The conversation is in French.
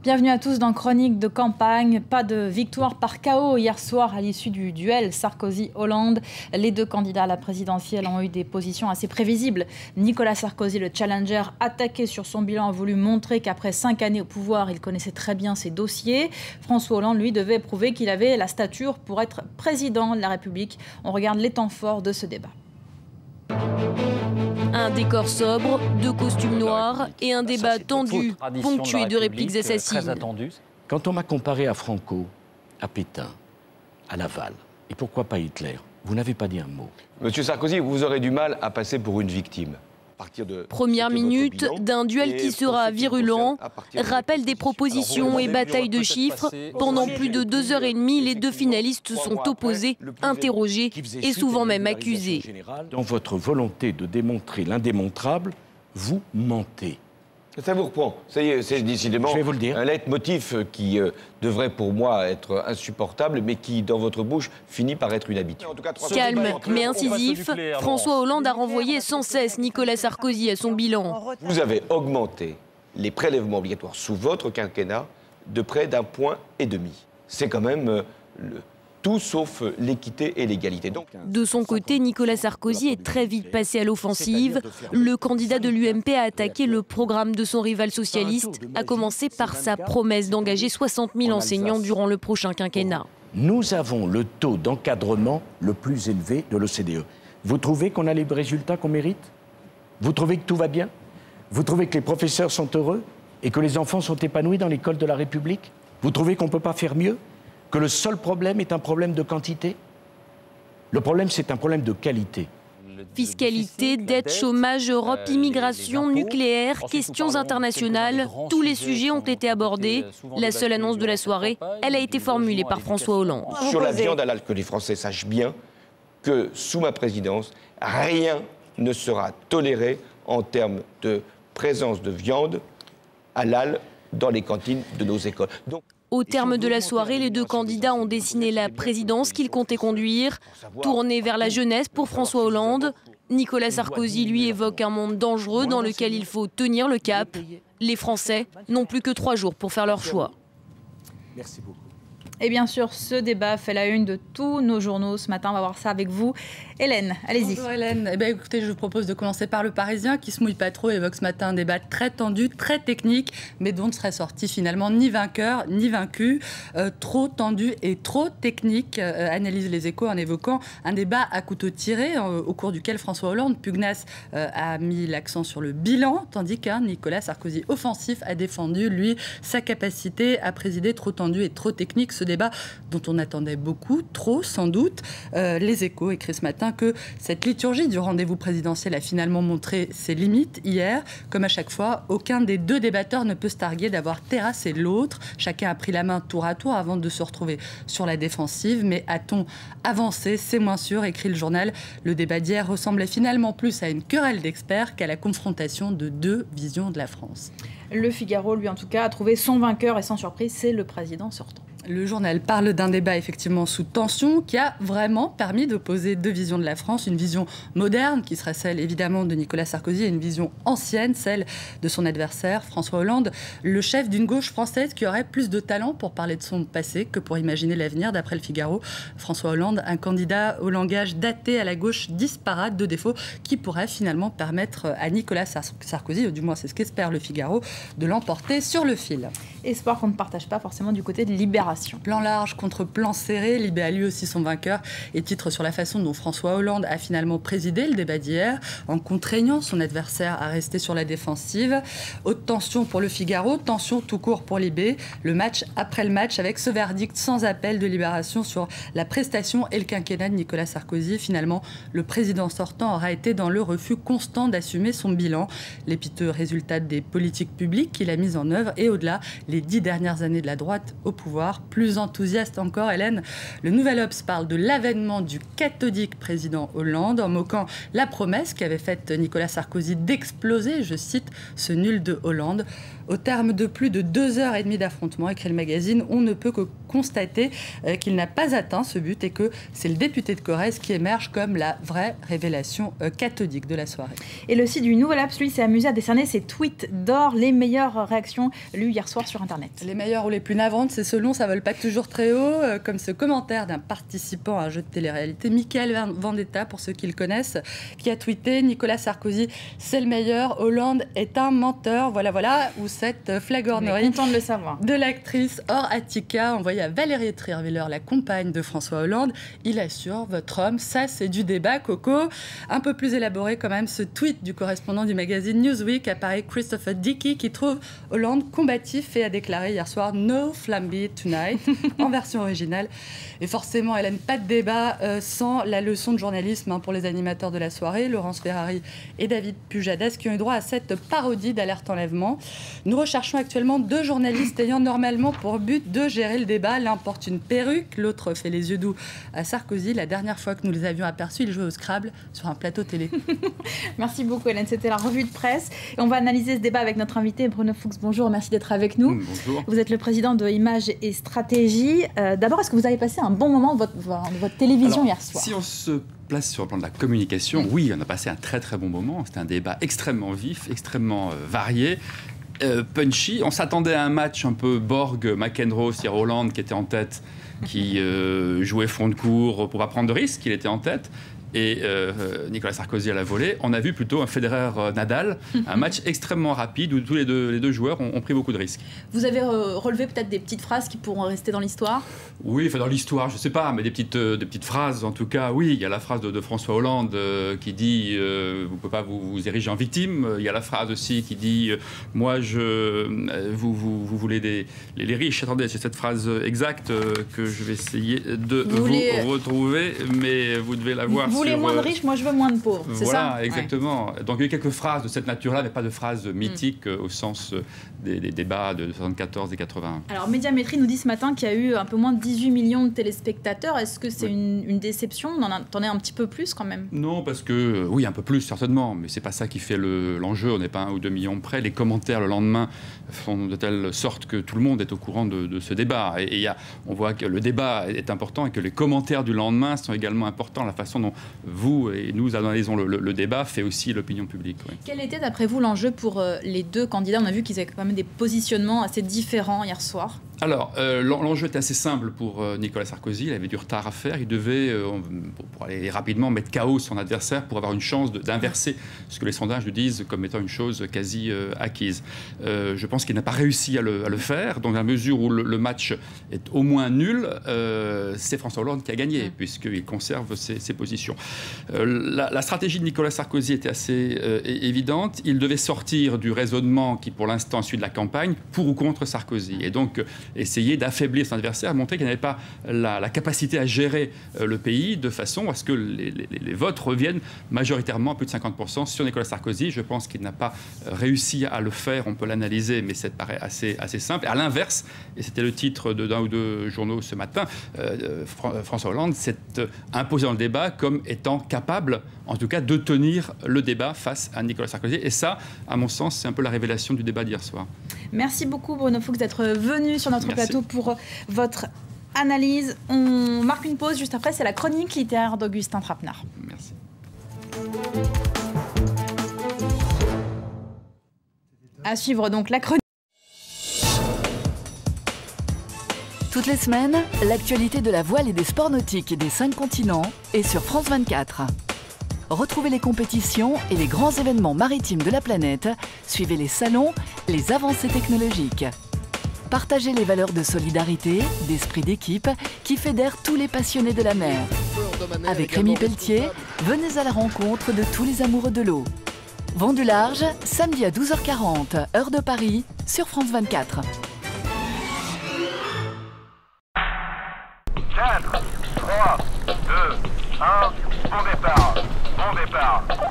Bienvenue à tous dans Chronique de campagne. Pas de victoire par KO hier soir à l'issue du duel Sarkozy-Hollande. Les deux candidats à la présidentielle ont eu des positions assez prévisibles. Nicolas Sarkozy, le challenger, attaqué sur son bilan, a voulu montrer qu'après 5 années au pouvoir, il connaissait très bien ses dossiers. François Hollande, lui, devait prouver qu'il avait la stature pour être président de la République. On regarde les temps forts de ce débat. Un décor sobre, deux costumes noirs et un débat tendu, ponctué de répliques assassines. Quand on m'a comparé à Franco, à Pétain, à Laval, et pourquoi pas Hitler, vous n'avez pas dit un mot. Monsieur Sarkozy, vous aurez du mal à passer pour une victime. Première minute d'un duel qui sera virulent, rappel des propositions et bataille de chiffres. Pendant plus de 2h30, les deux finalistes sont opposés, interrogés et souvent même accusés. Dans votre volonté de démontrer l'indémontrable, vous mentez. Ça vous reprend. Ça y est, c'est décidément un leitmotiv qui devrait pour moi être insupportable, mais qui, dans votre bouche, finit par être une habitude. Calme mais incisif, François Hollande a renvoyé sans cesse Nicolas Sarkozy à son bilan. Vous avez augmenté les prélèvements obligatoires sous votre quinquennat de près d'1,5 point. C'est quand même tout sauf l'équité et l'égalité. De son côté, Nicolas Sarkozy est très vite passé à l'offensive. Le candidat de l'UMP a attaqué le programme de son rival socialiste, à commencer par sa promesse d'engager 60 000 enseignants durant le prochain quinquennat. Nous avons le taux d'encadrement le plus élevé de l'OCDE. Vous trouvez qu'on a les résultats qu'on mérite? Vous trouvez que tout va bien? Vous trouvez que les professeurs sont heureux et que les enfants sont épanouis dans l'école de la République? Vous trouvez qu'on ne peut pas faire mieux? Que le seul problème est un problème de quantité? Le problème, c'est un problème de qualité. Fiscalité, dette, chômage, Europe, immigration, nucléaire, questions internationales, tous les sujets ont été abordés. La seule annonce de la soirée, elle a été formulée par François Hollande. Sur la viande halal, que les Français sachent bien que sous ma présidence, rien ne sera toléré en termes de présence de viande halal dans les cantines de nos écoles. Au terme de la soirée, les deux candidats ont dessiné la présidence qu'ils comptaient conduire, tournée vers la jeunesse pour François Hollande. Nicolas Sarkozy, lui, évoque un monde dangereux dans lequel il faut tenir le cap. Les Français n'ont plus que 3 jours pour faire leur choix. Merci beaucoup. Et bien sûr, ce débat fait la une de tous nos journaux ce matin. On va voir ça avec vous. Hélène, allez-y. Bonjour Hélène. Écoutez, je vous propose de commencer par Le Parisien, qui se mouille pas trop, évoque ce matin un débat très tendu, très technique, mais dont ne serait sorti finalement ni vainqueur ni vaincu. Trop tendu et trop technique, analyse Les Échos en évoquant un débat à couteau tiré, au cours duquel François Hollande, pugnace, a mis l'accent sur le bilan, tandis qu'un Nicolas Sarkozy offensif a défendu, lui, sa capacité à présider. Trop tendu et trop technique, ce débat dont on attendait beaucoup, trop sans doute. Les Échos écrit ce matin que cette liturgie du rendez-vous présidentiel a finalement montré ses limites hier. Comme à chaque fois, aucun des deux débatteurs ne peut se targuer d'avoir terrassé l'autre. Chacun a pris la main tour à tour avant de se retrouver sur la défensive. Mais a-t-on avancé? C'est moins sûr, écrit le journal. Le débat d'hier ressemblait finalement plus à une querelle d'experts qu'à la confrontation de deux visions de la France. Le Figaro, lui en tout cas, a trouvé son vainqueur et sans surprise, c'est le président sortant. Le journal parle d'un débat effectivement sous tension qui a vraiment permis d'opposer deux visions de la France. Une vision moderne qui sera celle évidemment de Nicolas Sarkozy et une vision ancienne, celle de son adversaire François Hollande, le chef d'une gauche française qui aurait plus de talent pour parler de son passé que pour imaginer l'avenir. D'après le Figaro, François Hollande, un candidat au langage daté à la gauche disparate, de défauts qui pourraient finalement permettre à Nicolas Sarkozy, du moins c'est ce qu'espère le Figaro, de l'emporter sur le fil. Espoir qu'on ne partage pas forcément du côté de Libération. Plan large contre plan serré, Libé a lui aussi son vainqueur et titre sur la façon dont François Hollande a finalement présidé le débat d'hier en contraignant son adversaire à rester sur la défensive. Haute tension pour le Figaro, tension tout court pour Libé. Le match après le match avec ce verdict sans appel de Libération sur la prestation et le quinquennat de Nicolas Sarkozy. Finalement, le président sortant aura été dans le refus constant d'assumer son bilan. Les piteux résultats des politiques publiques qu'il a mises en œuvre et au-delà, les 10 dernières années de la droite au pouvoir. Plus enthousiaste encore, Hélène, le Nouvel Obs parle de l'avènement du cathodique président Hollande en moquant la promesse qu'avait faite Nicolas Sarkozy d'exploser, je cite, ce nul de Hollande. Au terme de plus de 2h30 d'affrontement, écrit le magazine, on ne peut que constater qu'il n'a pas atteint ce but et que c'est le député de Corrèze qui émerge comme la vraie révélation cathodique de la soirée. Et le site du Nouvel Obs, lui, s'est amusé à décerner ses tweets d'or, les meilleures réactions lues hier soir sur sur Internet. Les meilleures ou les plus navantes, c'est selon, ça vole pas toujours très haut, comme ce commentaire d'un participant à un jeu de télé-réalité, Michael Vendetta, pour ceux qui le connaissent, qui a tweeté « Nicolas Sarkozy, c'est le meilleur, Hollande est un menteur ». Voilà, ou cette flagornerie content de le savoir. De l'actrice Or Attica, envoyée à Valérie Trierweiler, la compagne de François Hollande. Il assure, votre homme, ça c'est du débat, Coco. Un peu plus élaboré quand même, ce tweet du correspondant du magazine Newsweek apparaît Christopher Dickey qui trouve Hollande combatif et a déclaré hier soir « No Flamby tonight » en version originale. Et forcément, Hélène, pas de débat sans la leçon de journalisme pour les animateurs de la soirée, Laurence Ferrari et David Pujadas, qui ont eu droit à cette parodie d'Alerte Enlèvement. Nous recherchons actuellement 2 journalistes ayant normalement pour but de gérer le débat. L'un porte une perruque, l'autre fait les yeux doux à Sarkozy. La dernière fois que nous les avions aperçus, ils jouaient au Scrabble sur un plateau télé. Merci beaucoup Hélène, c'était la revue de presse. Et on va analyser ce débat avec notre invité Bruno Fuchs. Bonjour, merci d'être avec nous. Bonjour. Vous êtes le président de Images et Stratégie. D'abord, est-ce que vous avez passé un bon moment de votre télévision hier soir? Si on se place sur le plan de la communication, oui, on a passé un très très bon moment. C'était un débat extrêmement vif, extrêmement varié. Punchy. On s'attendait à un match un peu Borg-McEnroe, c'est Hollande qui était en tête, qui jouait fond de cours pour pas prendre de risques, il était en tête. Et Nicolas Sarkozy à la volée. On a vu plutôt un Federer-Nadal, un match extrêmement rapide où tous les deux joueurs ont pris beaucoup de risques. Vous avez relevé peut-être des petites phrases qui pourront rester dans l'histoire? Oui, enfin dans l'histoire, je ne sais pas, mais des petites phrases en tout cas. Oui, il y a la phrase de François Hollande qui dit vous ne pouvez pas vous ériger en victime. Il y a la phrase aussi qui dit moi, vous voulez les riches. Attendez, c'est cette phrase exacte que je vais essayer de vous retrouver, mais vous devez la voir. Vous voulez moins de riches, moi je veux moins de pauvres, c'est ça? Voilà, exactement. Ouais. Donc il y a eu quelques phrases de cette nature-là, mais pas de phrases mythiques au sens des débats de 74 et 81. Alors Médiamétrie nous dit ce matin qu'il y a eu un peu moins de 18 millions de téléspectateurs. Est-ce que c'est une déception? On en attendait un petit peu plus quand même? Non, parce que, oui, un peu plus certainement, mais c'est pas ça qui fait l'enjeu. On n'est pas 1 ou 2 millions près. Les commentaires le lendemain font de telle sorte que tout le monde est au courant de ce débat. Et on voit que le débat est important et que les commentaires du lendemain sont également importants. La façon dont vous et nous analysons le débat fait aussi l'opinion publique. Oui. Quel était d'après vous l'enjeu pour les 2 candidats? On a vu qu'ils avaient quand même des positionnements assez différents hier soir. Alors, l'enjeu était assez simple pour Nicolas Sarkozy. Il avait du retard à faire. Il devait, pour aller rapidement, mettre KO son adversaire pour avoir une chance d'inverser ce que les sondages lui disent comme étant une chose quasi acquise. Je pense qu'il n'a pas réussi à le faire. Dans la mesure où le match est au moins nul, c'est François Hollande qui a gagné, puisqu'il conserve ses positions. La stratégie de Nicolas Sarkozy était assez évidente. Il devait sortir du raisonnement qui, pour l'instant, suit de la campagne, pour ou contre Sarkozy. Et donc, essayer d'affaiblir son adversaire, montrer qu'il n'avait pas la capacité à gérer le pays de façon à ce que les votes reviennent majoritairement à plus de 50% sur Nicolas Sarkozy. Je pense qu'il n'a pas réussi à le faire, on peut l'analyser, mais ça paraît assez simple. Et à l'inverse, et c'était le titre d'un ou 2 journaux ce matin, François Hollande s'est imposé dans le débat comme étant capable, en tout cas, de tenir le débat face à Nicolas Sarkozy. Et ça, à mon sens, c'est un peu la révélation du débat d'hier soir. Merci beaucoup Bruno Fuchs d'être venu sur notre plateau pour votre analyse. On marque une pause, juste après c'est la chronique littéraire d'Augustin Trapenard. Merci. À suivre donc la chronique. Toutes les semaines, l'actualité de la voile et des sports nautiques des 5 continents est sur France 24. Retrouvez les compétitions et les grands événements maritimes de la planète. Suivez les salons, les avancées technologiques. Partagez les valeurs de solidarité, d'esprit d'équipe qui fédèrent tous les passionnés de la mer. Avec Rémi Pelletier, venez à la rencontre de tous les amoureux de l'eau. Vent du large, samedi à 12h40, heure de Paris, sur France 24. 4, 3, 2, 1, bon départ.